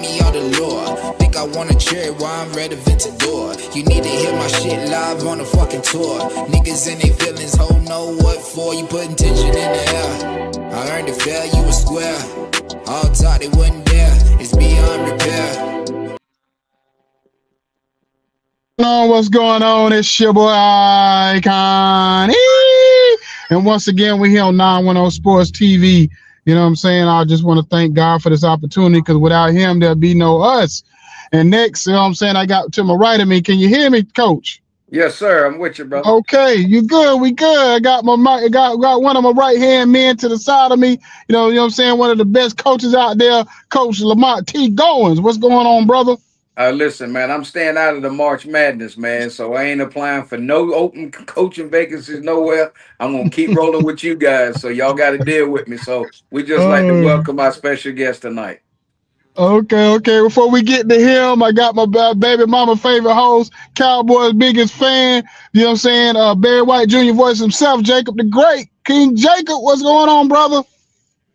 money or the lure. Think I want a cherry while I'm relevant to door. You need to hear my shit live on the fucking tour. Niggas in they feelings, ho, know what for. You putting tension in the air. I earned it fair, you a square. All thought they wasn't there. It's beyond repair. What's going on? It's your boy Ikon. And once again, we're here on 910 Sports TV. You know what I'm saying? I just want to thank God for this opportunity because without him, there'll be no us. And next, you know what I'm saying? I got to my right of me. Can you hear me, Coach? Yes, sir. I'm with you, brother. Okay, you good? We good. I got got one of my right hand men to the side of me. You know what I'm saying? One of the best coaches out there, Coach Lamont T. Goins. What's going on, brother? Listen, man, I'm staying out of the March Madness, man. So I ain't applying for no open coaching vacancies nowhere. I'm gonna keep rolling with you guys. So y'all got to deal with me. So we just like to Uh, welcome our special guest tonight. Okay. Before we get to him, I got my baby mama favorite host, Cowboys biggest fan. You know what I'm saying? Barry White Jr. voice himself, Jacob the Great. King Jacob, what's going on, brother?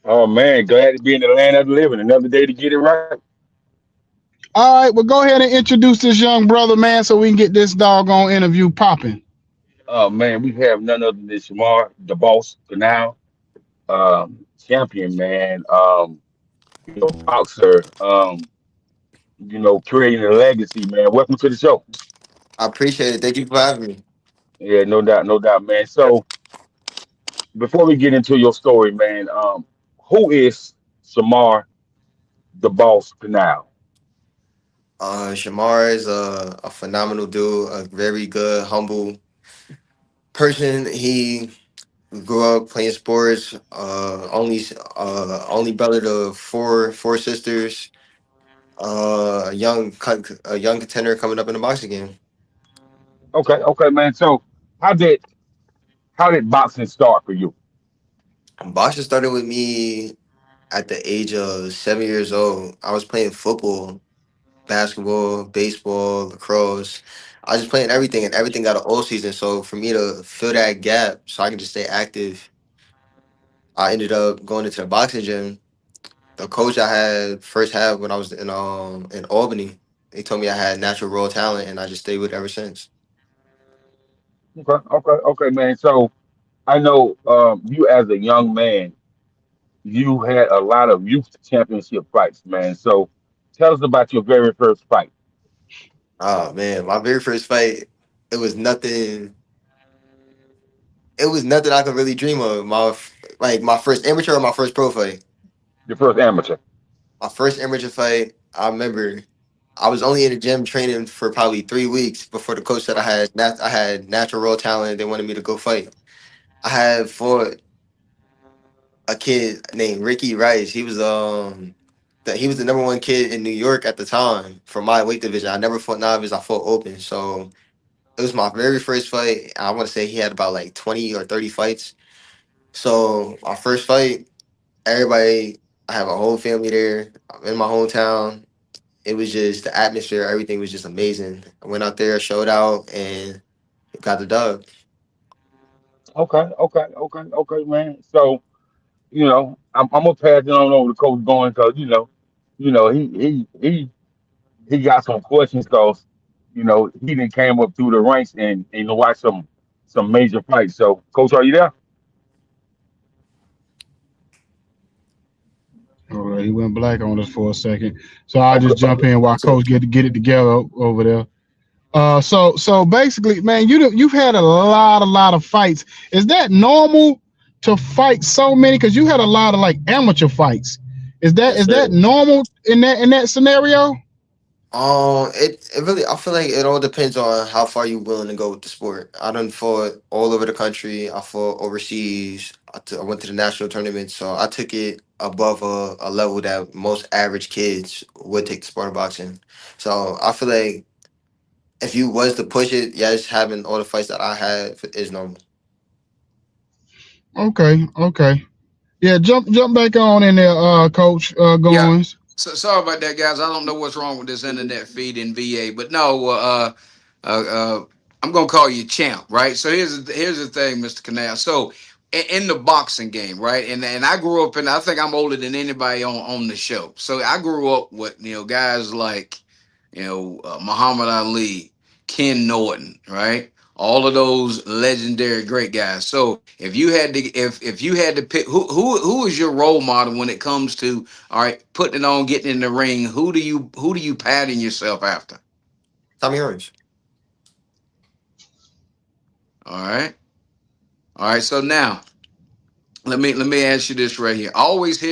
Oh man, glad to be in the land of the living. Another day to get it right. All right, well, go ahead and introduce this young brother, man, so we can get this doggone interview popping. Oh man, we have none other than Shamar, the boss, Canal, champion, man. Boxer, creating a legacy, man. Welcome to the show. I appreciate it. Thank you for having me. Yeah, no doubt, man. So before we get into your story, man, who is Shamar, the boss, Canal? Shamar is a phenomenal dude, a very good, humble person. He grew up playing sports. Only brother to four sisters. A young contender coming up in the boxing game. Okay, man. So how did how did boxing start for you? Boxing started with me at the age of 7 years old. I was playing football, basketball, baseball, lacrosse. I was just playing everything, and everything got an all season. So for me to fill that gap, so I can just stay active, I ended up going into the boxing gym. The coach I had first had when I was in Albany, he told me I had natural raw talent, and I just stayed with it ever since. Okay, man. So I know you as a young man, you had a lot of youth championship fights, man. So tell us about your very first fight. Oh man, my very first fight, it was nothing. It was nothing I could really dream of. My first amateur or my first pro fight. Your first amateur. My first amateur fight, I remember I was only in the gym training for probably 3 weeks before the coach said I had natural raw talent. They wanted me to go fight. I had fought a kid named Ricky Rice. He was the number one kid in New York at the time for my weight division. I never fought novice. I fought open. So it was my very first fight. I want to say he had about like 20 or 30 fights. So my first fight, everybody, I have a whole family there. I'm in my hometown. It was just the atmosphere, everything was just amazing. I went out there, showed out, and got the dub. Okay, man. So I'm gonna pass it on over to Coach Goins because he got some questions because he didn't came up through the ranks and watched some major fights. So, Coach, are you there? All right, he went black on us for a second. So I'll just Okay. jump in while So Coach get it together over there. So basically, man, you've had a lot of fights. Is that normal to fight so many? Because you had a lot of like amateur fights. Is that yes, is that sir. normal in that scenario? It really I feel like it all depends on how far you willing to go with the sport. I done fought all over the country. I fought overseas. I went to the national tournament, so I took it above a level that most average kids would take the sport of boxing. So I feel like if you was to push it, yes, having all the fights that I had is normal. Okay. Yeah, jump back on in there, Coach Yeah. Goins. So sorry about that, guys. I don't know what's wrong with this internet feed in VA, but no, uh, I'm gonna call you champ, right? So here's the thing, Mr. Canal. So in the boxing game, right? And I grew up in. I think I'm older than anybody on the show. So I grew up with guys like Muhammad Ali, Ken Norton, right? All of those legendary great guys. So if you had to pick who is your role model when it comes to all right putting it on, getting in the ring, who do you pattern yourself after? Tommy Orange. All right, all right. So now let me ask you this right here. I always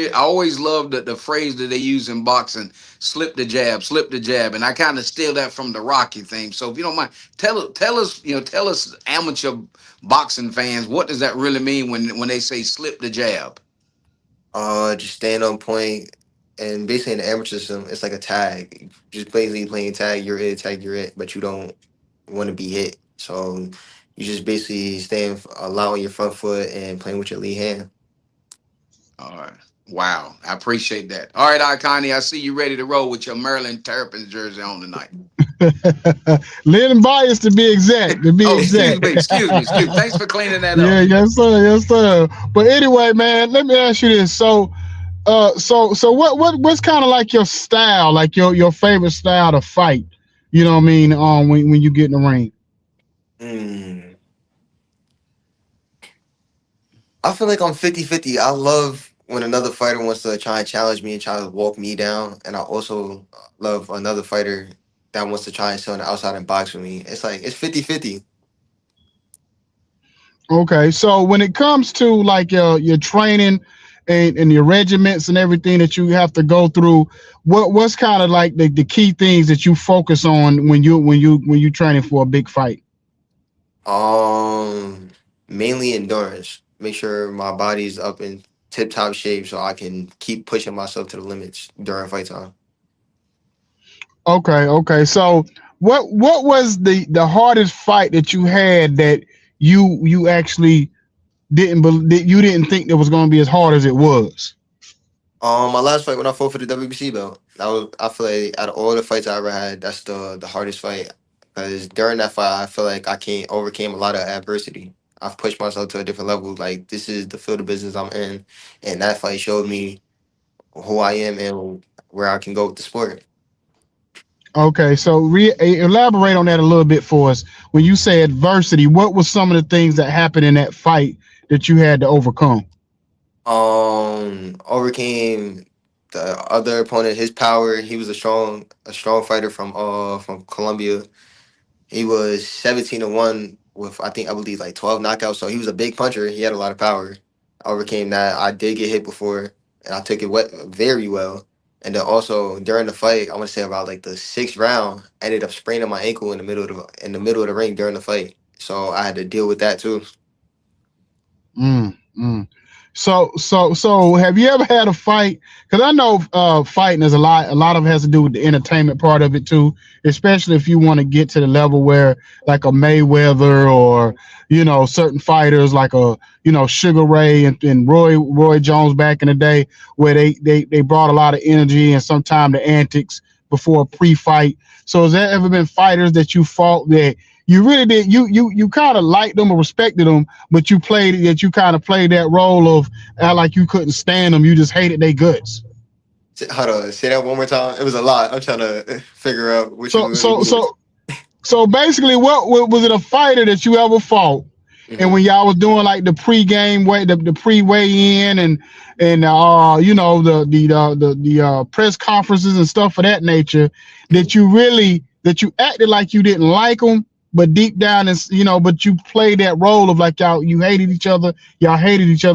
love the phrase that they use in boxing, slip the jab. And I kind of steal that from the Rocky theme. So if you don't mind, tell us amateur boxing fans, what does that really mean when they say slip the jab? Just staying on point, and basically in the amateur system, it's like a tag. Just basically playing tag. You're it, tag. You're it, but you don't want to be hit. So you just basically allowing your front foot and playing with your lead hand. All right. Wow. I appreciate that. All right, Iconi, I see you ready to roll with your Maryland Terrapins jersey on tonight. Lynn Bias to be exact. To be Oh, excuse exact. me, excuse me, excuse me. Thanks for cleaning that Yeah, up. yes, sir, yes, sir. But anyway, man, let me ask you this. So what's kind of like your style, like your favorite style to fight? You know what I mean? When you get in the ring. Mm. I feel like I'm 50-50. I love when another fighter wants to try and challenge me and try to walk me down. And I also love another fighter that wants to try and sit on the outside and box with me. It's like, it's 50-50. Okay, so when it comes to like your training and your regiments and everything that you have to go through, what's kind of like the key things that you focus on when you training for a big fight? Um, Mainly endurance. Make sure my body's up in tip top shape so I can keep pushing myself to the limits during fight time. Okay, okay. So what was the hardest fight that you had that you actually that you didn't think it was going to be as hard as it was? My last fight when I fought for the WBC belt, that was, I feel like out of all the fights I ever had, that's the hardest fight. Because during that fight, I feel like I came overcame a lot of adversity. I've pushed myself to a different level. Like this is the field of business I'm in, and that fight showed me who I am and where I can go with the sport. Okay, so elaborate on that a little bit for us. When you say adversity, what was some of the things that happened in that fight that you had to overcome? Overcame the other opponent. His power. He was a strong fighter from Colombia. He was 17-1 with I believe like 12 knockouts. So he was a big puncher. He had a lot of power. I overcame that. I did get hit before, and I took it very well. And then also during the fight, I want to say about like the sixth round, I ended up spraining my ankle in the middle of the ring during the fight. So I had to deal with that too. Mm, mm. So have you ever had a fight? Because I know fighting is a lot of it has to do with the entertainment part of it too, especially if you want to get to the level where like a Mayweather or certain fighters like a Sugar Ray and Roy Jones back in the day, where they brought a lot of energy and sometimes the antics before a pre-fight. So has there ever been fighters that you fought that you really did you kind of liked them or respected them, but you kind of played that role of like you couldn't stand them, you just hated their guts? Hold on, say that one more time. It was a lot. I'm trying to figure out what you So really so mean. so so basically, what was it, a fighter that you ever fought? And Hmm. when y'all was doing like the pre-game way, the pre-weigh in and the press conferences and stuff of that nature, that you acted like you didn't like them, but deep down is but you played that role of like y'all hated each other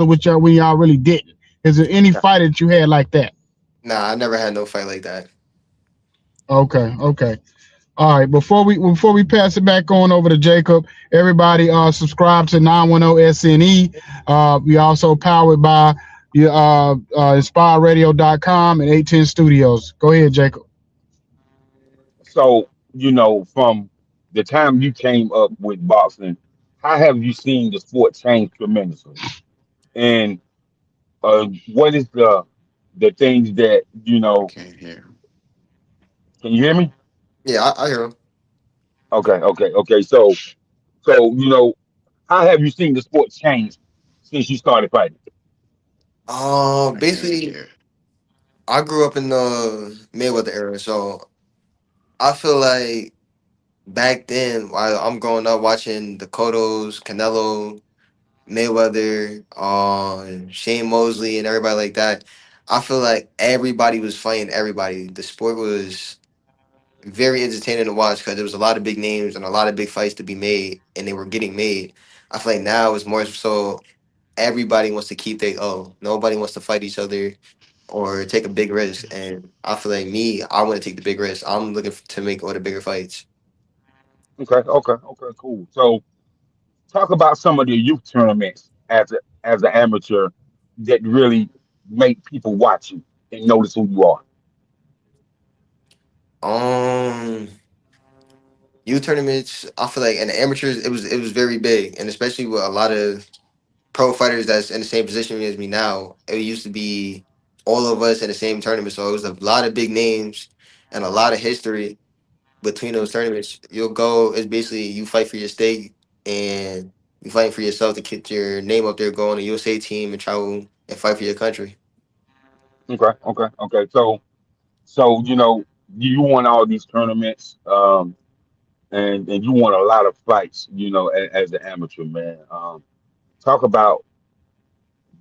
with y'all when y'all really didn't. Is there any fighter that you had like that? Nah, I never had no fight like that. Okay, okay. All right, before we pass it back on over to Jacob, everybody subscribe to 910 SNE. We also powered by inspireradio.com and 810 Studios. Go ahead, Jacob. So, from the time you came up with boxing, how have you seen the sport change tremendously? And what is the things that I can't hear. can you hear me? Yeah, I hear him. Okay. So how have you seen the sport change since you started fighting? I can't Basically, care. I grew up in the Mayweather era, so I feel like back then, while I'm growing up watching the Cottos, Canelo, Mayweather, Shane Mosley, and everybody like that, I feel like everybody was fighting everybody. The sport was very entertaining to watch because there was a lot of big names and a lot of big fights to be made, and they were getting made. I feel like now it's more so everybody wants to keep their own. Nobody wants to fight each other or take a big risk. And I feel like me, I want to take the big risk. I'm looking to make all the bigger fights. Okay, cool. So talk about some of the youth tournaments as an amateur that really make people watch you and notice who you are. Um, youth tournaments, I feel like, and the amateurs, it was very big, and especially with a lot of pro fighters that's in the same position as me now. It used to be all of us in the same tournament, so it was a lot of big names and a lot of history between those tournaments. You'll go. It's basically you fight for your state and you fight for yourself to get your name up there, go on a USA team and travel and fight for your country. Okay. So you won all these tournaments, and you won a lot of fights, as an amateur man. Talk about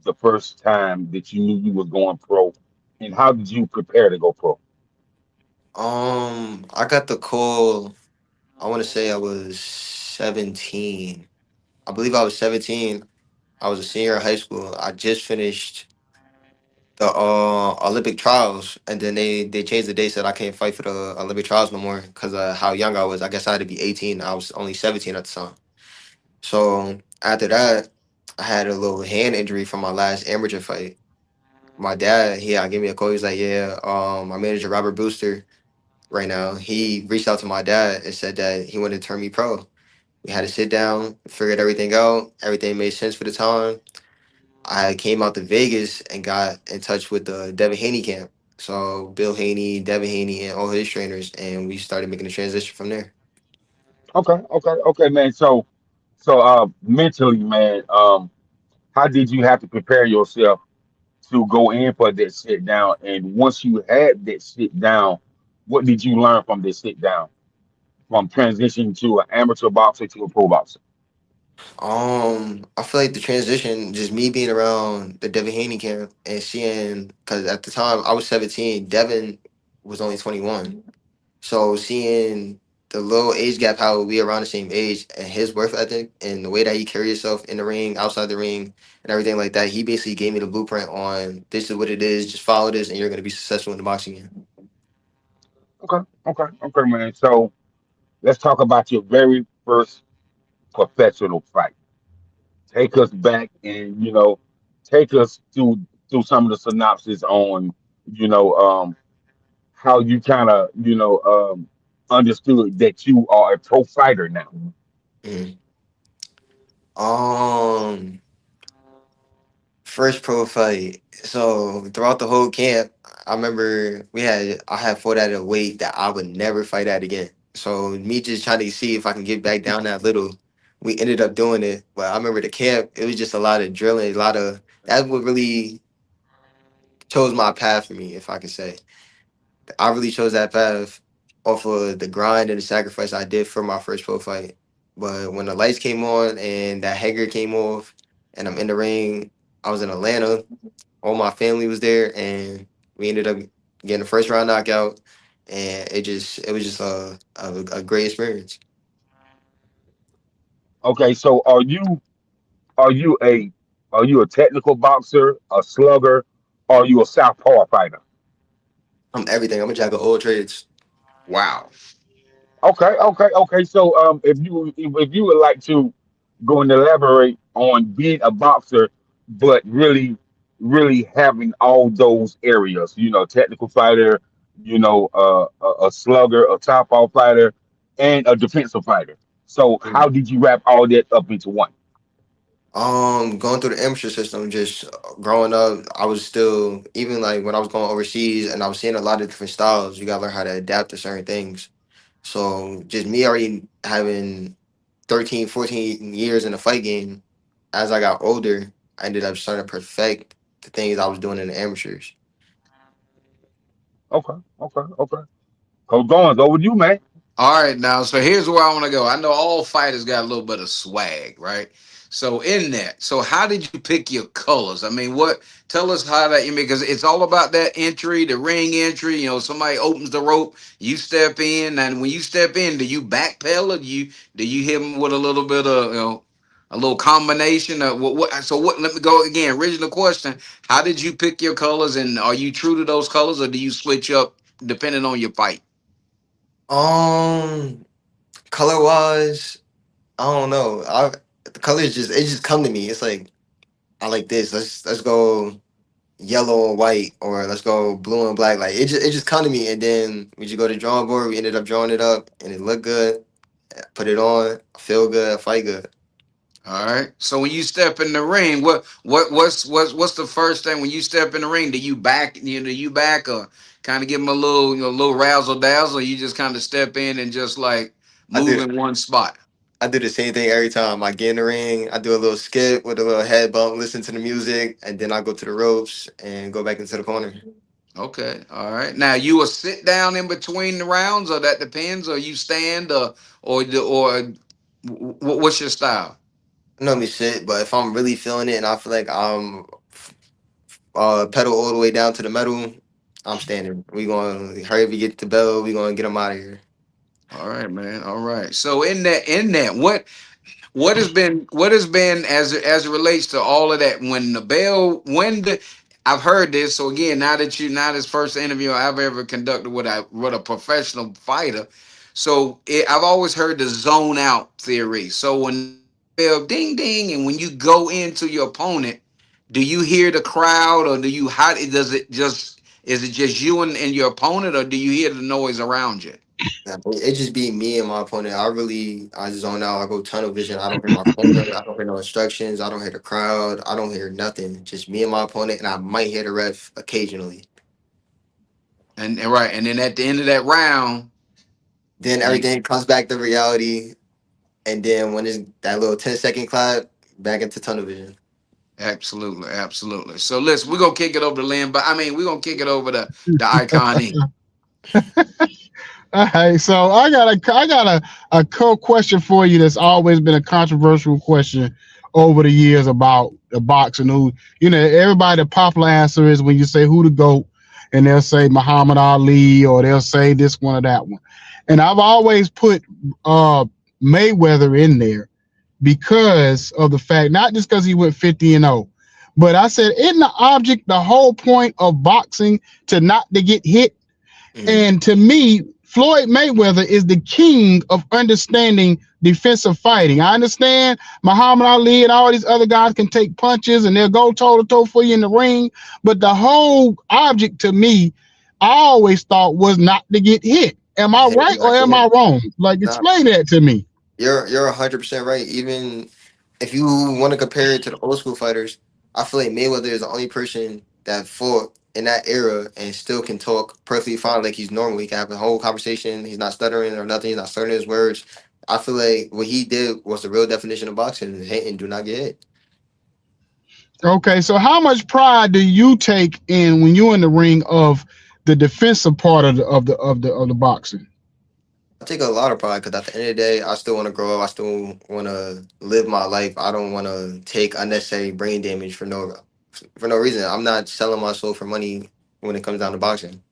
the first time that you knew you was going pro, and how did you prepare to go pro? I got the call. I want to say I was 17. I believe I was 17. I was a senior in high school. I just finished the Olympic trials, and then they changed the date. Said I can't fight for the Olympic trials no more because of how young I was. I guess I had to be 18. I was only 17 at the time. So after that, I had a little hand injury from my last amateur fight. My dad, gave me a call. He was like, "Yeah, my manager Robert Booster right now. He reached out to my dad and said that he wanted to turn me pro. We had to sit down, figured everything out. Everything made sense for the time. I came out to Vegas and got in touch with the Devin Haney camp. So Bill Haney, Devin Haney, and all his trainers, and we started making the transition from there. Okay, man. So mentally, man, how did you have to prepare yourself to go in for that sit down? And once you had that sit down, what did you learn from this sit down, from transitioning to an amateur boxer to a pro boxer? I feel like the transition, just me being around the Devin Haney camp and seeing, because at the time I was 17, Devin was only 21. So seeing the little age gap, how we around the same age, and his work ethic and the way that he carry himself in the ring, outside the ring, and everything like that, he basically gave me the blueprint on this is what it is. Just follow this, and you're gonna be successful in the boxing game. Okay, man. So let's talk about your very first professional fight. Take us back and take us through some of the synopsis on you know how you kind of understood that you are a pro fighter now. Mhm. Um, First pro fight. So throughout the whole camp, I remember I had fought at a weight that I would never fight at again. So me just trying to see if I can get back down that little. We ended up doing it, but I remember the camp. It was just a lot of drilling, a lot of that's what really chose my path for me, if I could say. I really chose that path off of the grind and the sacrifice I did for my first pro fight. But when the lights came on and that hanger came off, and I'm in the ring, I was in Atlanta, all my family was there, and we ended up getting the first round knockout, and it was just a great experience. Okay, so are you a technical boxer, a slugger, or are you a southpaw fighter? I'm everything. I'm a jack of all trades. Wow. Okay. So, if you would like to go and elaborate on being a boxer, but really having all those areas, technical fighter, a slugger, a top off fighter, and a defensive fighter. So, how did you wrap all that up into one? Going through the amateur system, just growing up, I was still even like when I was going overseas, and I was seeing a lot of different styles. You gotta learn how to adapt to certain things. So just me already having 13, 14 years in the fight game, as I got older. I ended up starting to perfect the things I was doing in the amateurs. Okay, okay, okay. Coach Goins, over to you, man. All right, now, so here's where I want to go. I know all fighters got a little bit of swag, right? So in that, so how did you pick your colors? I mean, what? Tell us how that. I mean, because it's all about that entry, the ring entry. You know, somebody opens the rope, you step in, and when you step in, do you backpedal? Or do you hit them with a little bit of a little combination of what? So what? Let me go again. Original question: how did you pick your colors, and are you true to those colors, or do you switch up depending on your fight? Um, Color wise, I don't know. The colors just it just come to me. It's like I like this. Let's go yellow and white, or let's go blue and black. Like it just come to me, and then we just go to the drawing board. We ended up drawing it up, and it looked good. Put it on, feel good, fight good. All right. So when you step in the ring, what's the first thing when you step in the ring? Do you back? Do you back or kind of give them a little little razzle dazzle? Or you just kind of step in and just like I move do in one spot. I do the same thing every time. I get in the ring, I do a little skip with a little head bump, listen to the music, and then I go to the ropes and go back into the corner. Okay. All right. Now you will sit down in between the rounds, or that depends, or you stand, what's your style? I normally sit, but if I'm really feeling it and I feel like I'm pedal all the way down to the metal, I'm standing. We going to hurry up and get the bell. We going to get them out of here. All right, man. All right. So in that, what has been as it relates to all of that when the bell when the I've heard this. So again, now this first interview I've ever conducted with a professional fighter. So I've always heard the zone out theory. So when bell ding ding and when you go into your opponent, do you hear the crowd or do you how does it just is it just you and your opponent or do you hear the noise around you? Nah, it just be me and my opponent. I zone out. I go tunnel vision. I don't hear my opponent. I don't hear no instructions. I don't hear the crowd. I don't hear nothing. Just me and my opponent, and I might hear the ref occasionally. And right, and then at the end of that round, Then you everything comes back to reality, and then when it's that little 10-second clap, back into tunnel vision. absolutely, absolutely. So listen, we're gonna kick it over to Lynn, but I mean we're gonna kick it over to the icon E. All right, so I got a question for you that's always been a controversial question over the years about the boxing. Who everybody the popular answer is when you say who the GOAT, and they'll say Muhammad Ali or they'll say this one or that one. And I've always put Mayweather in there because of the fact, not just because he went 50-0, but I said, isn't the whole point of boxing to not to get hit? Mhm. And to me, Floyd Mayweather is the king of understanding defensive fighting. I understand Muhammad Ali and all these other guys can take punches and they'll go toe to toe for you in the ring. But the whole object to me, I always thought was not to get hit. Am I Hit right me or like am I that. wrong? Like, Nah, explain that to me. you're 100% right. Even if you want to compare it to the old school fighters, I feel like Mayweather is the only person that fought in that era and still can talk perfectly fine like he's normal. He can have a whole conversation. He's not stuttering or nothing. He's not slurring his words. I feel like what he did was the real definition of boxing: hit and do not get hit. Okay, so how much pride do you take in when you're in the ring of the defensive part of the boxing? I take a lot of pride because at the end of the day, I still want to grow up. I still want to live my life. I don't want to take unnecessary brain damage for no reason. I'm not selling my soul for money when it comes down to boxing.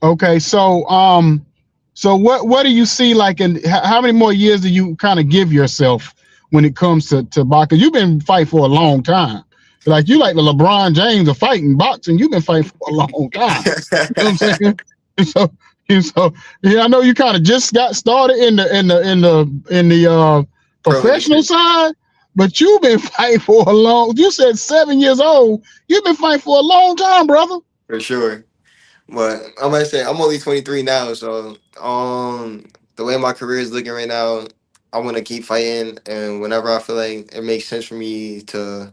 Okay, so what do you see like in how many more years do you kind of give yourself when it comes to boxing? You've been fighting for a long time. Like you like the LeBron James of fighting boxing. You've been fighting for a long time. You know what I'm saying? So so yeah, I know you kind of just got started in the Pro professional industry side, but you've been fighting for a long. You said 7 years old. You've been fighting for a long time, brother. for sure. But I'm gonna say I'm only 23 now, so the way my career is looking right now, I want to keep fighting, and whenever I feel like it makes sense for me to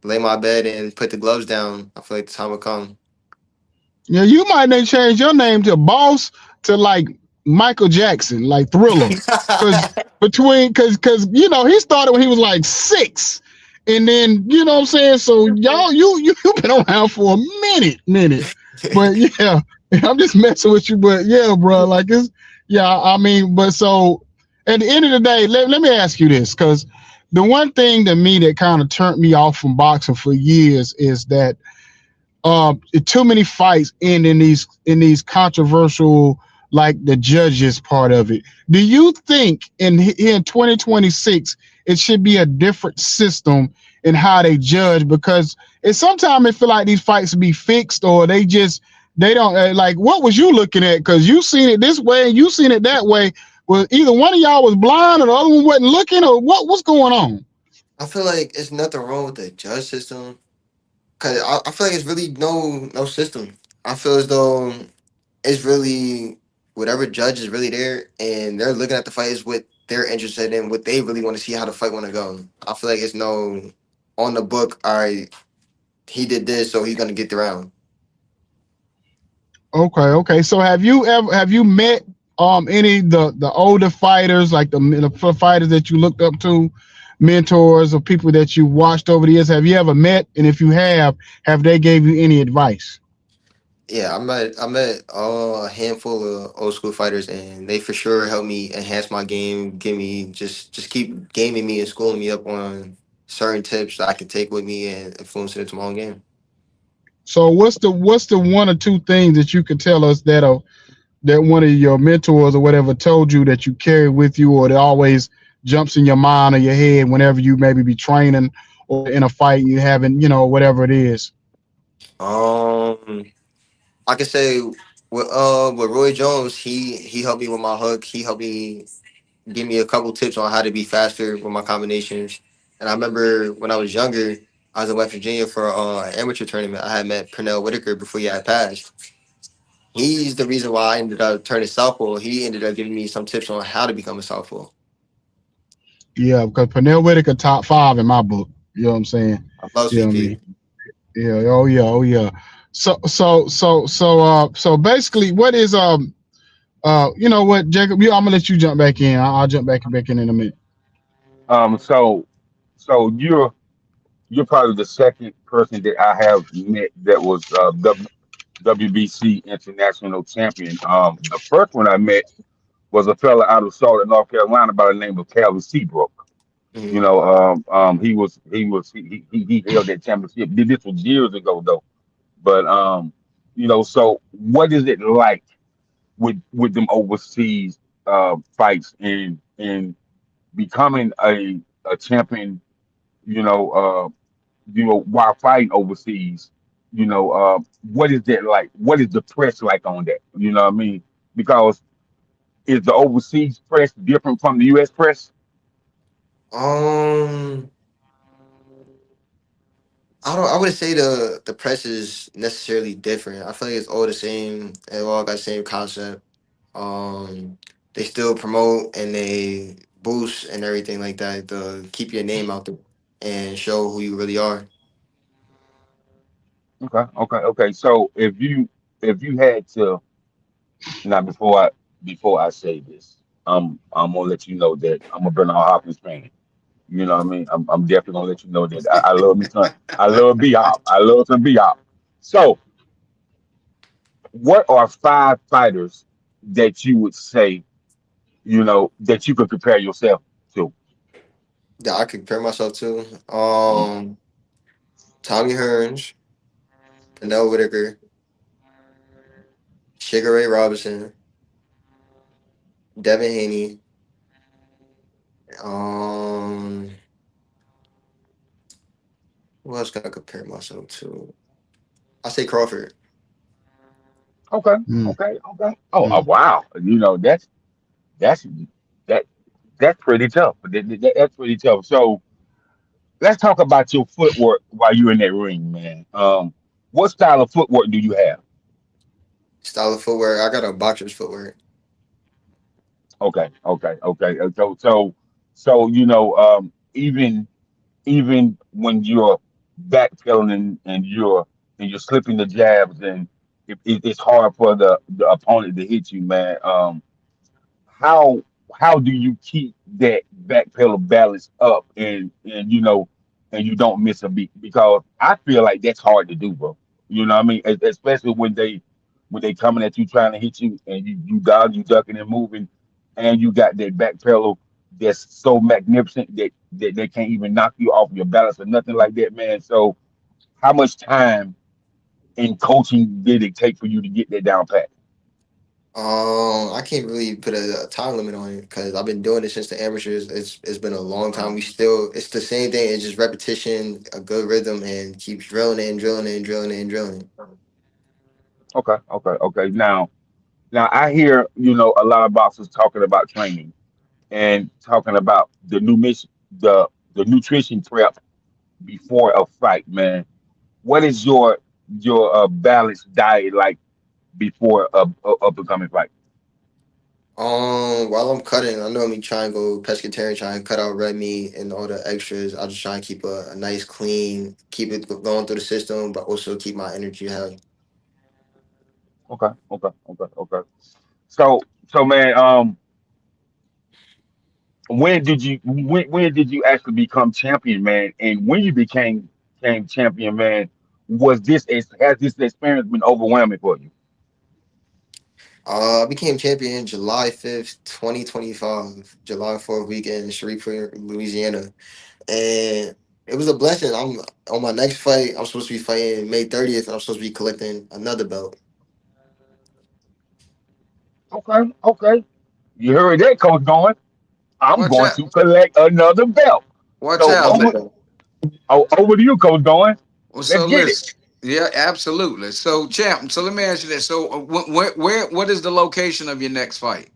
lay my bed and put the gloves down, I feel like the time will come. Yeah, you might then change your name to Boss to like Michael Jackson, like Thriller, because he started when he was like 6, And then, you know what I'm saying? So y'all, you been around for a minute. But yeah, I'm just messing with you. But yeah, bro, like it's yeah, I mean, but so at the end of the day, let me ask you this, because the one thing to me that kind of turned me off from boxing for years is that too many fights end in these controversial, like the judges part of it. Do you think in 2026 it should be a different system in how they judge? Because it sometimes it feel like these fights be fixed, or they don't like, what was you looking at? Because you seen it this way and you seen it that way. Well, either one of y'all was blind or the other one wasn't looking, or what's going on? I feel like it's nothing wrong with the judge system, cause I feel like it's really no system. I feel as though it's really whatever judge is really there, and they're looking at the fight is what they're interested in, what they really want to see, how the fight want to go. I feel like it's no on the book. All right, he did this, so he's gonna get the round. Okay. So have you met any the older fighters, like the fighters that you looked up to, mentors or people that you watched over the years? Have you ever met? And if you have they gave you any advice? Yeah, I met a handful of old school fighters, and they for sure helped me enhance my game, give me just keep gaming me and schooling me up on certain tips that I could take with me and influence it into my own game. So what's the one or two things that you could tell us that one of your mentors or whatever told you that you carry with you, or that always jumps in your mind or your head whenever you maybe be training or in a fight and you haven't, whatever it is? Um, I could say with Roy Jones, he helped me with my hook. He helped me give me a couple tips on how to be faster with my combinations. And I remember when I was younger, I was in West Virginia for an amateur tournament. I had met Pernell Whitaker before he had passed. He's the reason why I ended up turning southpaw. He ended up giving me some tips on how to become a southpaw. Yeah, because Pernell Whitaker top five in my book. You know what I'm saying? I love You know Sweet what I Pea. mean? Yeah. Oh yeah. Oh yeah. So basically, what is you know what, Jacob? I'm gonna let you jump back in. I'll jump back in a minute. So you're probably the second person that I have met that was WBC international champion. The first one I met was a fella out of Charlotte, North Carolina, by the name of Calvin Seabrook. You Hmm. know, he held that championship. This was years ago though. But so what is it like with them overseas fights and becoming a champion? You know, while fighting overseas. What is that like? What is the press like on that? You know what I mean? Because is the overseas press different from the U.S. press? Um, I don't. I wouldn't say the press is necessarily different. I feel like it's all the same. It all got the same concept. Um, they still promote and they boost and everything like that to keep your name out there and show who you really are. Okay. So if you had to now before I say this, I'm gonna let you know that I'm a Bernard Hopkins fan. You know what I mean? I'm definitely gonna let you know that I love me some. I love B Hop. I love some B Hop. So, what are five fighters that you would say that you could compare yourself to? That I could compare myself to. Tommy Hearns, Pernell Whitaker, Sugar Ray Robinson, Devin Haney. Um, who else can I compare myself to? I say Crawford. Okay, Mm, okay. Oh, mm. wow. That's that that's pretty tough. That's pretty tough. So let's talk about your footwork while you're in that ring, man. What style of footwork do you have? Style of footwear. I got a boxer's footwear. Okay. So even when you're backpedaling and you're slipping the jabs and it's hard for the opponent to hit you, man. How how do you keep that backpedal balance up and and you don't miss a beat, because I feel like that's hard to do, bro. You know what I mean? Especially when they coming at you trying to hit you, and you dodge, you ducking and moving, and you got that back pedal that's so magnificent that they can't even knock you off your balance or nothing like that, man. So how much time in coaching did it take for you to get that down pat? I can't really put a time limit on it because I've been doing it since the amateurs. It's been a long time. It's the same thing. It's just repetition, a good rhythm, and keep drilling and drilling and drilling and drilling. Okay. Now I hear, a lot of boxers talking about training and talking about the new mission, the nutrition prep before a fight, man. What is your balanced diet like before a becoming fight? While I'm cutting, I normally try and go pescatarian, try and cut out red meat and all the extras. I just try and keep a nice clean, keep it going through the system, but also keep my energy high. Okay. So man, when did you actually become champion, man? And when you became champion, man, has this experience been overwhelming for you? I became champion July 5th, 2025, July 4th weekend in Shreveport, Louisiana. And it was a blessing. I'm on my next fight. I'm supposed to be fighting May 30th, and I'm supposed to be collecting another belt. Okay. You heard that, coach going. I'm Watch going out. to collect another belt. Watch So out. over to you, coach going. Well, Let's so get it. listen. Yeah, absolutely. So, champ. So let me ask you this. So, what is the location of your next fight?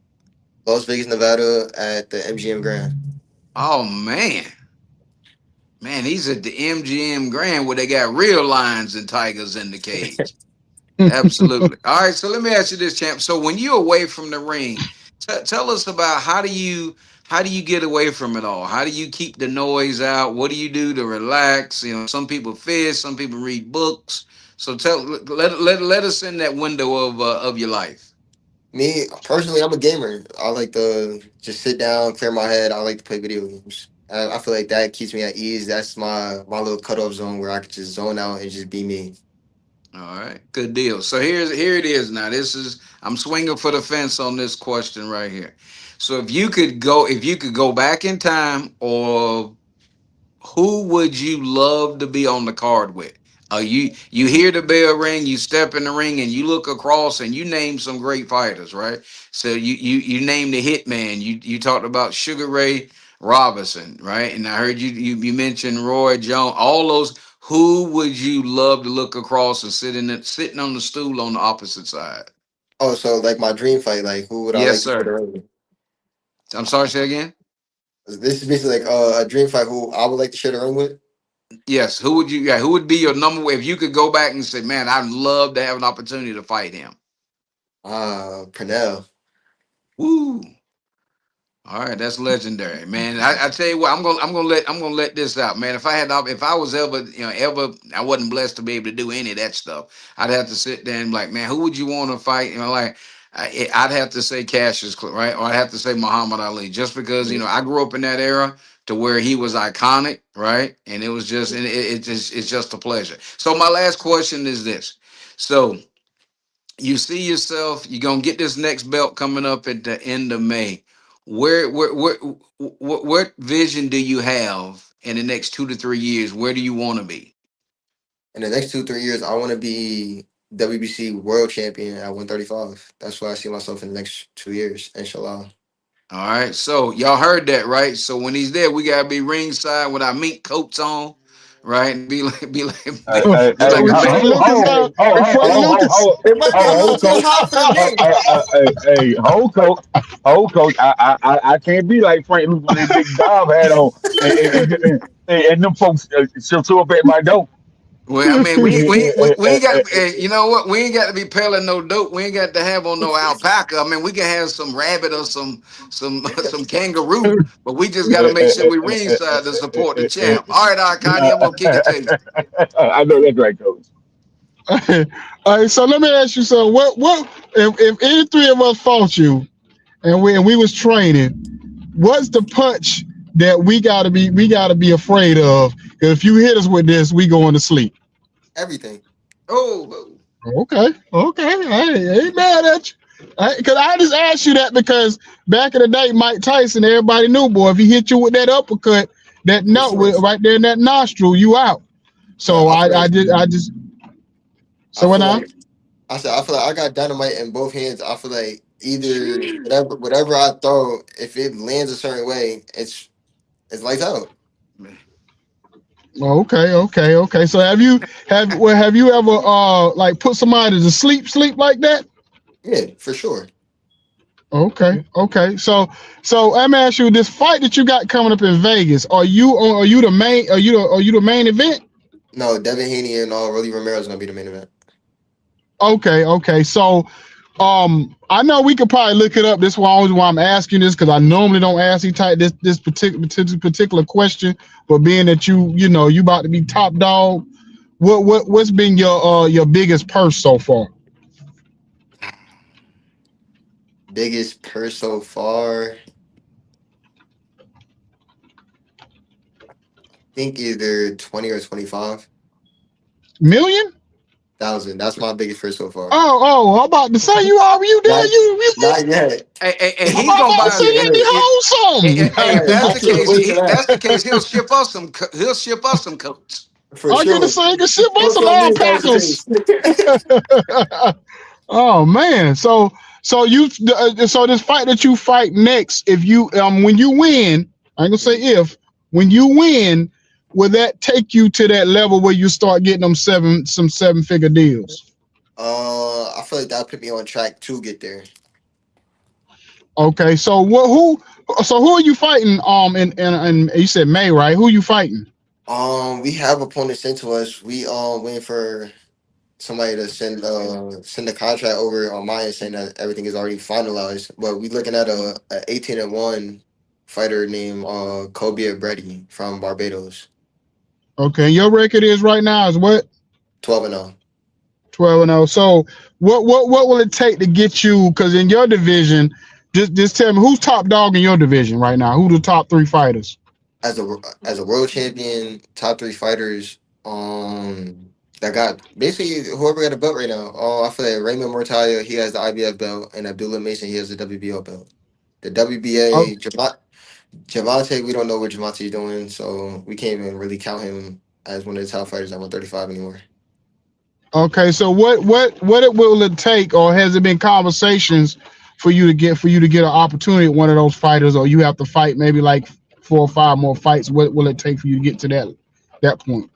Las Vegas, Nevada at the MGM Grand. Oh man, he's at the MGM Grand where they got real lions and tigers in the cage. Absolutely. All right. So let me ask you this, champ. So when you're away from the ring, tell us about how do you get away from it all? How do you keep the noise out? What do you do to relax? Some people fish, some people read books. So let us in that window of your life. Me personally, I'm a gamer. I like to just sit down, clear my head. I like to play video games. I feel like that keeps me at ease. That's my little cutoff zone where I can just zone out and just be me. All right, good deal. So here it is now. I'm swinging for the fence on this question right here. So if you could go back in time, or who would you love to be on the card with? You hear the bell ring, you step in the ring, and you look across, and you name some great fighters, right? So you name the Hitman. You talked about Sugar Ray Robinson, right? And I heard you mentioned Roy Jones. All those. Who would you love to look across and sitting on the stool on the opposite side? Oh, so like my dream fight, like who would I Yes, like to share the sir. ring with? I'm sorry. Say again. This is basically like a dream fight who I would like to share the ring with. Yes. Who would you? Yeah. Who would be your number one if you could go back and say, "Man, I'd love to have an opportunity to fight him." Pernell. Woo! All right, that's legendary, man. I tell you what, I'm gonna let this out, man. If I was ever I wasn't blessed to be able to do any of that stuff, I'd have to sit there and be like, man, who would you want to fight? Like I'd have to say Cassius Clay, right? Or I'd have to say Muhammad Ali, just because I grew up in that era to where he was iconic, right? And it was just and it's just a pleasure. So my last question is this: so you see yourself, you're gonna get this next belt coming up at the end of May. What vision do you have in the next 2 to 3 years? Where do you want to be? In the next 2 3 years, I want to be WBC world champion at 135. That's where I see myself in the next 2 years, inshallah. All right, so y'all heard that, right? So when he's there, we gotta be ringside with our mink coats on, right? And Hey, hey, be like hey, a With man. Frank Lucas out. With Frank Lucas. It might be a little too coach. hot for the mink. Hey, hold, coach. I can't be like Frank Lucas with his big Bob hat on, and them folks show up at my door. Well, I mean, we ain't got. You know what? We ain't got to be peddling no dope. We ain't got to have on no alpaca. I mean, we can have some rabbit or some kangaroo, but we just got to make sure we ringside to support the champ. All right, Connie, I'm gonna kick it to you. I know that's right, coach. All right, so let me ask you something. What if any three of us fought you and we was training, what's the punch that we gotta be afraid of. Because if you hit us with this, we going to sleep. Everything. Oh, Okay, okay, I ain't mad at you. Because I just asked you that because back in the day, Mike Tyson, everybody knew, boy, if he hit you with that uppercut, that For nut sure. with right there in that nostril, you out. But So I just I so what feel now? like I feel like I got dynamite in both hands. I feel like either whatever I throw, if it lands a certain way, it's lights out. man. Okay, okay, okay. So have you ever like put somebody to sleep like that? Yeah, for sure. Okay, okay. So let me ask you this fight that you got coming up in Vegas. Are you the main are you the main event? No, Devin Haney and Rolly Romero is gonna be the main event. Okay, okay. So I know we could probably look it up. This is why I'm asking this because I normally don't ask this particular question, but being that you about to be top dog, what's been your biggest purse so far? Biggest purse so far, I think either 20 or 25,000. Million? That's my biggest purse so far. I'm about to say you there Not you not yet. Hey, I'm he's gonna about to buy. say Not you need yet. hold Hey, if some. that's I the can't case, wait for that's the that. case. He'll ship us some. He'll ship us some coats. For I get to sure. say you ship us Work some on me if that was the alpacas. case. Oh man, so this fight that you fight next, if you when you win, I ain't gonna say if when you win, will that take you to that level where you start getting some 7-figure deals? I feel like that put me on track to get there. Okay, who are you fighting? And you said May, right? Who you fighting? We have opponents sent to us. We waiting for somebody to send the contract over on my end saying that everything is already finalized. But we looking at a 18-1 fighter named Kobe Brady from Barbados. Okay, your record is right now is what? 12-0. 12-0. So what will it take to get you? Because in your division, just tell me who's top dog in your division right now. Who the top 3 fighters? As a world champion, top three fighters. That got basically whoever got a belt right now. I feel like Raymond Mortalia, he has the IBF belt, and Abdullah Mason, he has the WBO belt. The Oh, WBA, Javante, we don't know what Javante's doing, so we can't even really count him as one of the top fighters at 135 anymore. okay. So will it take, or has it been conversations for you to get an opportunity at one of those fighters, or you have to fight maybe like 4 or 5 more fights? What will it take for you to get to that point?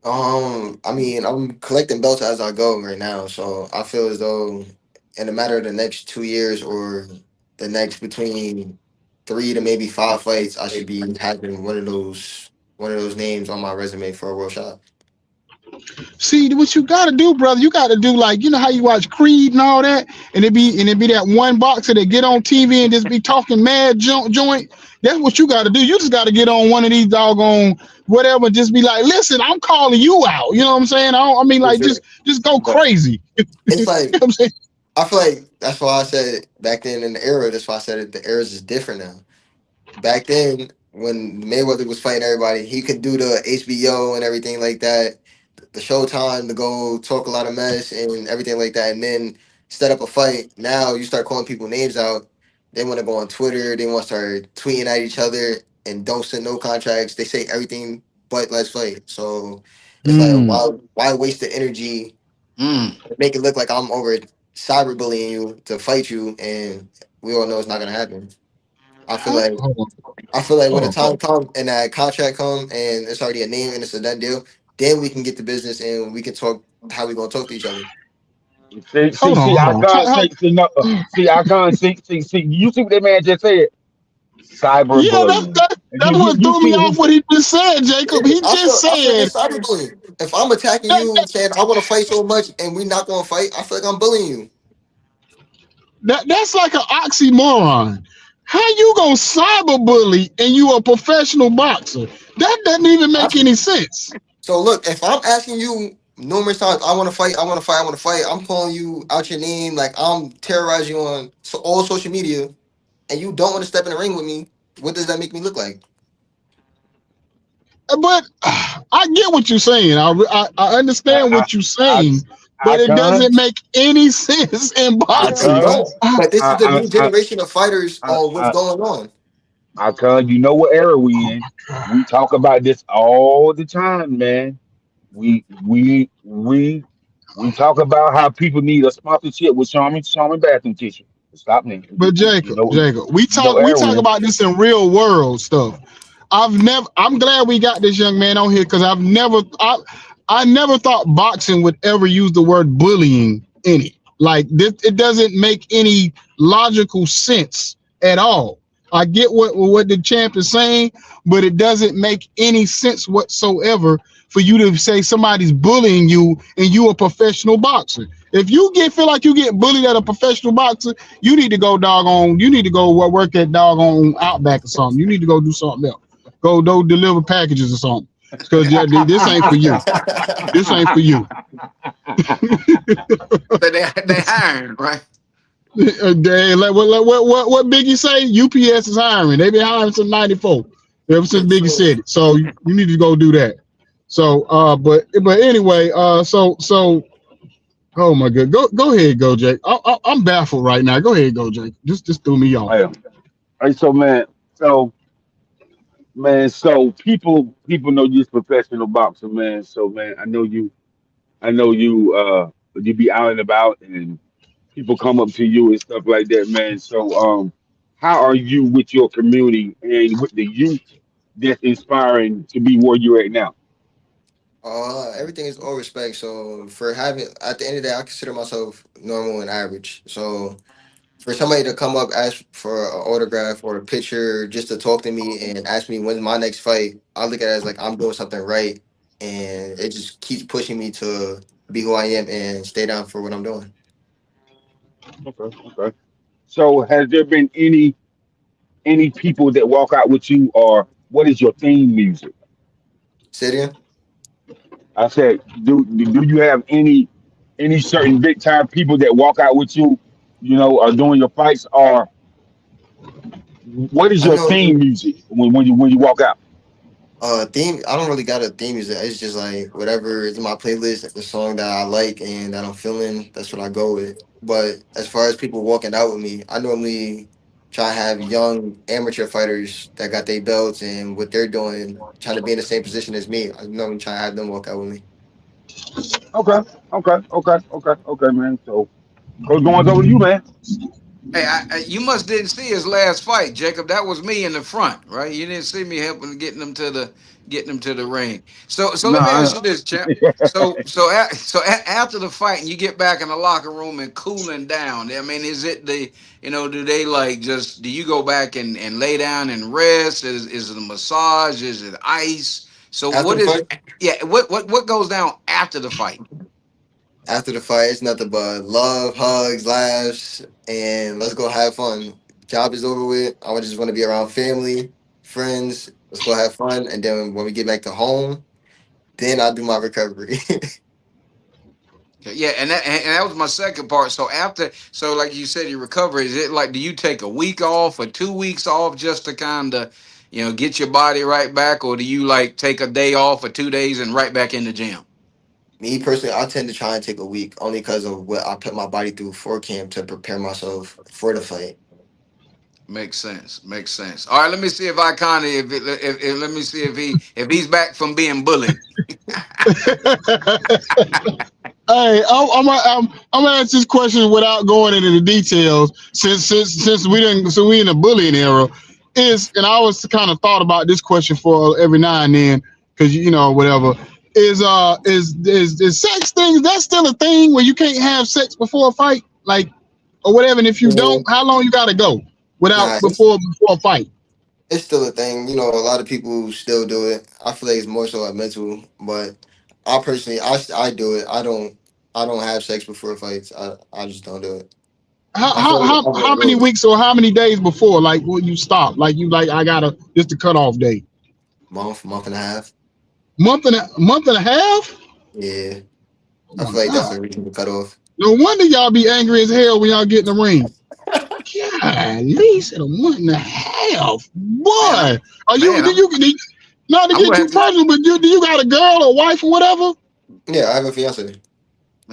I mean, I'm collecting belts as I go right now, so I feel as though in a matter of the next 2 years or the next between 3 to maybe 5 fights, I should be having one of those names on my resume for a world shot. See what you gotta do, brother. You gotta do like how you watch Creed and all that, and it be that one boxer that get on TV and just be talking mad joint. That's what you gotta do. You just gotta get on one of these doggone whatever, just be like, listen, I'm calling you out. You know what I'm saying? I mean, For like sure. just go But crazy. You it's know like what I'm saying? I feel like that's why I said back then in the era. That's why I said it, the eras is different now. Back then, when Mayweather was fighting everybody, he could do the HBO and everything like that, the Showtime to go talk a lot of mess and everything like that, and then set up a fight. Now you start calling people names out. They want to go on Twitter. They want to start tweeting at each other and don't send no contracts. They say everything but let's fight. So it's like Mm. why waste the energy, Mm. make it look like I'm over cyberbullying you to fight you, and we all know it's not gonna happen. I feel like Hold on, I feel like when hold the on, time comes and that contract come and it's already a name and it's a done deal, then we can get the business and we can talk how we gonna talk to each other. See, see, hold on, see, hold I on. can't say, see, no, see, I can't see. You see what that man just said? Yeah, Cyberbullying. And that's what you threw me see off what he just said, Jacob. He just I feel like said it's cyberbullying. If I'm attacking that, you saying I want to fight so much and we not gonna fight, I feel like I'm bullying you. that's like an oxymoron. How you gonna cyberbully and you a professional boxer? That doesn't even I, make any sense. so look, if I'm asking you numerous times, I want to fight, I want to fight, I want to fight. I'm calling you out your name, like I'm terrorizing you on all social media, and you don't want to step in the ring with me. What does that make me look like? but I get what you're saying. I understand I what you're I saying, I but it can't. doesn't make any sense in I It boxing. can't. don't. But this is the I new I generation of fighters I on what's I, going on. I can't. You know what era we Oh in? my god! We talk about this all the time, man. We we we we talk about how people need a sponsorship with Charmin bathroom tissue. Stop me. But You Jacob, know Jacob, we you know talk we talk Erwin. about this in real world stuff. I'm glad we got this young man on here because I never thought boxing would ever use the word bullying in it. Like this, it doesn't make any logical sense at all. I get what the champ is saying, but it doesn't make any sense whatsoever for you to say somebody's bullying you and you a professional boxer. If you feel like you get bullied at a professional boxer, you need to go doggone. You need to go work at doggone Outback or something. You need to go do something else. Go deliver packages or something. Because this ain't for you. This ain't for you. So they hiring, right? What Biggie say? UPS is hiring. They been hiring since '94. Ever since For Biggie sure. said it. So you need to go do that. So but anyway, so oh my god, go ahead, go Jake. I'm baffled right now. Go ahead, go Jake. Just threw me off. Hey, hey, so man, so people know you're a professional boxer, man. So man, I know you be out and about and people come up to you and stuff like that, man. So how are you with your community and with the youth that's inspiring to be where you're at now? Everything is all respect. So for having, at the end of the day, I consider myself normal and average. So for somebody to come up, ask for an autograph or a picture, just to talk to me and ask me when's my next fight, I look at it as like I'm doing something right, and it just keeps pushing me to be who I am and stay down for what I'm doing. Okay, okay. So has there been any people that walk out with you, or what is your theme music? Say it again. I said, do you have any certain big time people that walk out with you, or during your fights, or what is I your theme know. music when you walk out? Theme. I don't really got a theme music. It's just like whatever is in my playlist, the song that I like and that I'm feeling. That's what I go with. But as far as people walking out with me, I normally try to have young amateur fighters that got their belts and what they're doing, trying to be in the same position as me. I normally try to have them walk out with me. Okay, okay, man. So Coach Goins over to you, man. Hey, you must didn't see his last fight, Jacob. That was me in the front, right? You didn't see me helping getting them to the ring. So let me ask Nah, you this, champ. After the fight, and you get back in the locker room and cooling down. I mean, is it do they like just do you go back and lay down and rest? Is it a massage? Is it ice? So After what the is fight, what goes down after the fight? after the fight, it's nothing but love, hugs, laughs, and let's go have fun. Job is over with. I just want to be around family, friends. Let's go have fun, and then when we get back to home, then I do my recovery. Okay, yeah, and that was my second part. So so like you said, you recover. Is it like do you take a week off or 2 weeks off just to kind of, get your body right back, or do you like take a day off or 2 days and right back in the gym? Me personally, I tend to try and take a week only because of what I put my body through for camp to prepare myself for the fight. Makes sense. Makes sense. All right, let me see if I kind of let me see if he's back from being bullied. Hey, I'm gonna ask this question without going into the details, since we didn't, so we in the bullying era. And I always kind of thought about this question for every now and then, because whatever is sex things, that's still a thing where you can't have sex before a fight, like, or whatever. And if you Yeah. don't, how long you gotta go without Nah, before a fight? it's still a thing. You know, a lot of people still do it. I feel like it's more so a mental, but I personally, I do it. I don't have sex before fights. I just don't do it. How I feel how like how, how many weeks or how many days before, like, will you stop? Like, you like, I gotta, just the cutoff date. month and a half. Month and a half. Yeah, Oh I my feel like that's god! a reasonable cutoff. No wonder y'all be angry as hell when y'all get in the ring. God, Lee said a month and a half. Man, Boy, are you man, do I'm you Not to I'm get gonna too have to. personal, but do you got a girl or wife or whatever? Yeah, I have a fiance.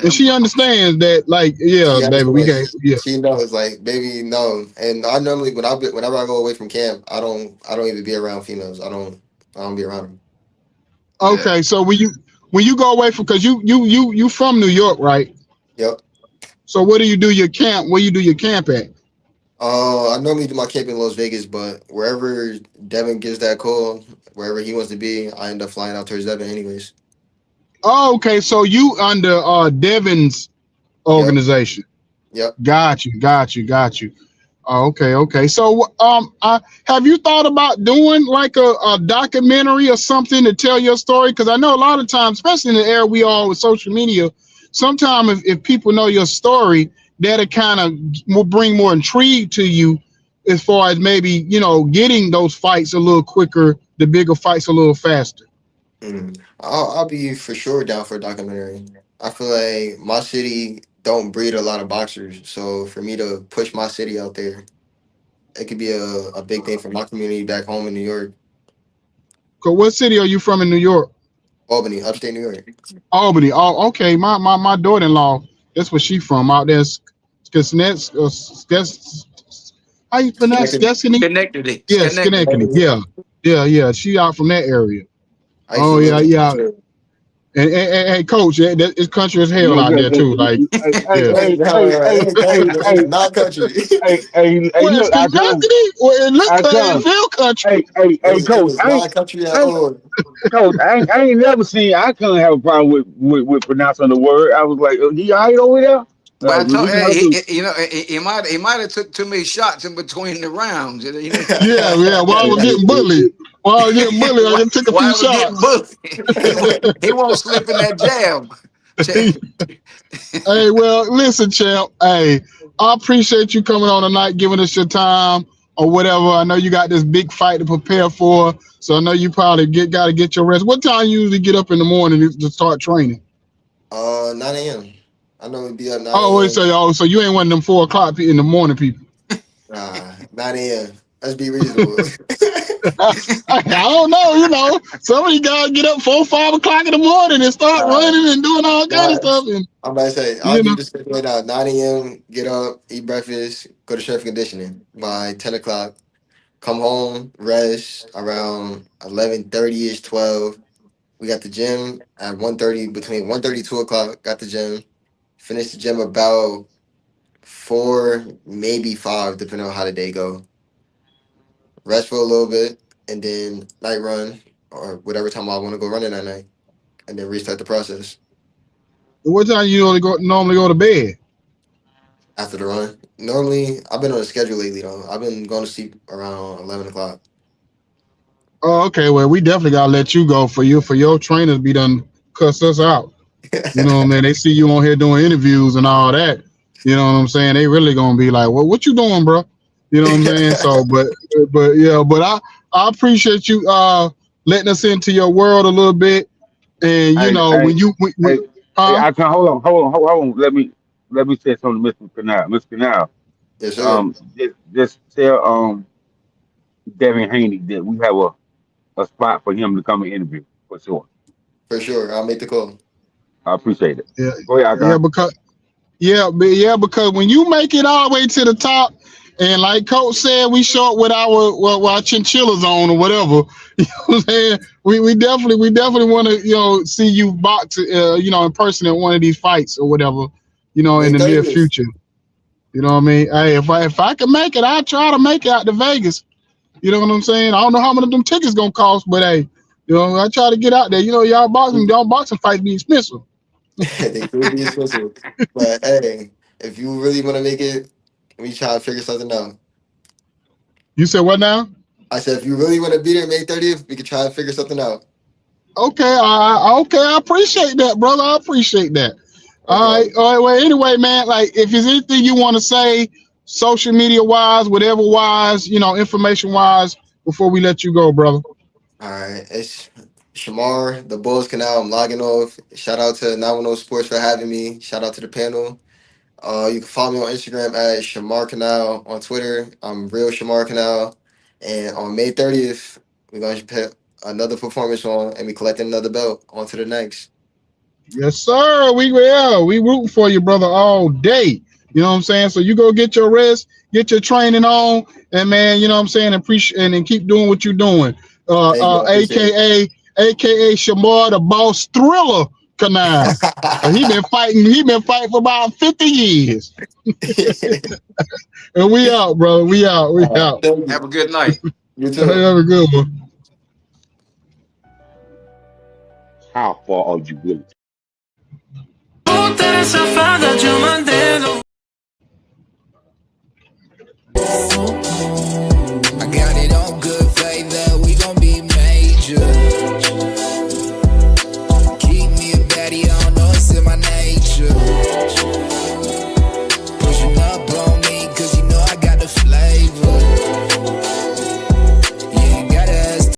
And Man, she understands that, like, yeah, She baby, we can't, understands. yeah. She knows, like, baby, no. And I normally whenever I go away from camp, I don't even be around females. I don't be around them. yeah. Okay, so when you go away from, because you from New York, right? Yep. So where do you do your camp? Where you do your camp at? I normally do my camp in Las Vegas, but wherever Devin gives that call, wherever he wants to be, I end up flying out towards Devin anyways. Oh, okay, so you under Devin's Yep. organization. Yep. Got you. Oh, okay. So, have you thought about doing like a documentary or something to tell your story? Because I know a lot of times, especially in the era we are with social media, sometimes if people know your story, that'll kind of will bring more intrigue to you, as far as maybe getting those fights a little quicker, the bigger fights a little faster. I'll be for sure down for a documentary. I feel like my city don't breed a lot of boxers, so for me to push my city out there, it could be a big thing for my community back home in New York, Cause what city are you from in New York? Albany, upstate New York. Albany. Oh, okay. My daughter-in-law. That's where she from. Out there, how you pronounce Schenectady. Destiny? Connected. Yeah, Connected. Schenectady. Yeah. She out from that area. I used to Oh live yeah, in yeah. too. And hey, coach, it's country as hell Yeah, out yeah, there too. Like, hey, hey, yeah. hey, No, hey, it hey, ain't country, hey, but it's hey, not country. hey, Well, it's look, Schenectady. Well, it look I country. It come, feel country. hey, It coach, is not country at I ain't, all. coach, I ain't never seen, I couldn't have a problem with pronouncing the word. I was like, he all right over there? But I told We can help you. he might have took too many shots in between the rounds. Yeah. While I was getting bullied. While I was getting bullied, I Why, just took a why few I was getting shots. bullied? He won't slip in that jab. Hey, well, listen, champ. Hey, I appreciate you coming on tonight, giving us your time or whatever. I know you got this big fight to prepare for, so I know you probably got to get your rest. What time you usually get up in the morning to start training? 9 a.m. I know it'd be up 9 Oh, wait, a.m. so you ain't one of them 4 o'clock in the morning people. Nah, 9 a.m. Let's be reasonable. I don't know, some of you guys get up 4, 5 o'clock in the morning and start Nah, running and doing all kind of nah. stuff, and I'm about to say, I'll you give know. you the schedule right now. 9 a.m., get up, eat breakfast, go to strength and conditioning by 10 o'clock. Come home, rest around 11:30ish, 12. We got the gym at 1:30, between 1:30 2 o'clock. Got the gym. Finish the gym about 4, maybe 5, depending on how the day go. Rest for a little bit, and then night run or whatever time I want to go running that night, and then restart the process What time you normally go to bed? after the run. Normally, I've been on a schedule lately though. I've been going to sleep around 11 o'clock. Oh, okay. Well, we definitely gotta let you go for your trainers be done cuss us out. You know what I mean? They see you on here doing interviews and all that. You know what I'm saying? They really gonna be like, "Well, what you doing, bro?" You know what I'm saying? So, but I appreciate you letting us into your world a little bit. And Hey, when hey, when hey, hey, huh? I can hold on. Let me say something to Mr. Canal. Mr. Canal, Yes, sir. just tell Devin Haney that we have a spot for him to come and interview for sure. For sure. I'll make the call. I appreciate it. Yeah, Go ahead, yeah, Icon. because when you make it all the way to the top, and like Coach said, we short with our chinchillas on or whatever. You know what I'm saying? We definitely want to see you box in person at one of these fights or whatever in May the near 30th. future. You know what I mean? Hey, if I can make it, I'll try to make it out to Vegas. You know what I'm saying? I don't know how much them tickets gonna cost, but hey, I try to get out there. Y'all boxing fights be expensive. They could be expensive. But hey, if you really want to make it, we try to figure something out. You said what now? I said, if you really want to be there May 30th, we could try to figure something out. Okay, I appreciate that, brother. I appreciate that. No All right, problem. all right. Well, anyway, man, like if there's anything you want to say, social media wise, whatever wise, information wise, before we let you go, brother. All right. It's Shamar, the Bulls Canal. I'm logging off. Shout out to 910 Sports for having me. Shout out to the panel. You can follow me on Instagram at Shamar Canal. On Twitter, I'm real Shamar Canal. And on May 30th, we're going to another performance on, and we collecting another belt. On to the next. Yes, sir. We rooting for you, brother, all day. You know what I'm saying? So you go get your rest, get your training on, and man, you know what I'm saying, appreciate and keep doing what you're doing. Thank you. I appreciate AKA Shamar the Boss Thriller Canal. He been fighting for about 50 years. it. And we out, bro. We out. Thank Have you. a good night. You too. Have a good one. How far are you willing? Puta essa fada de um mandelo.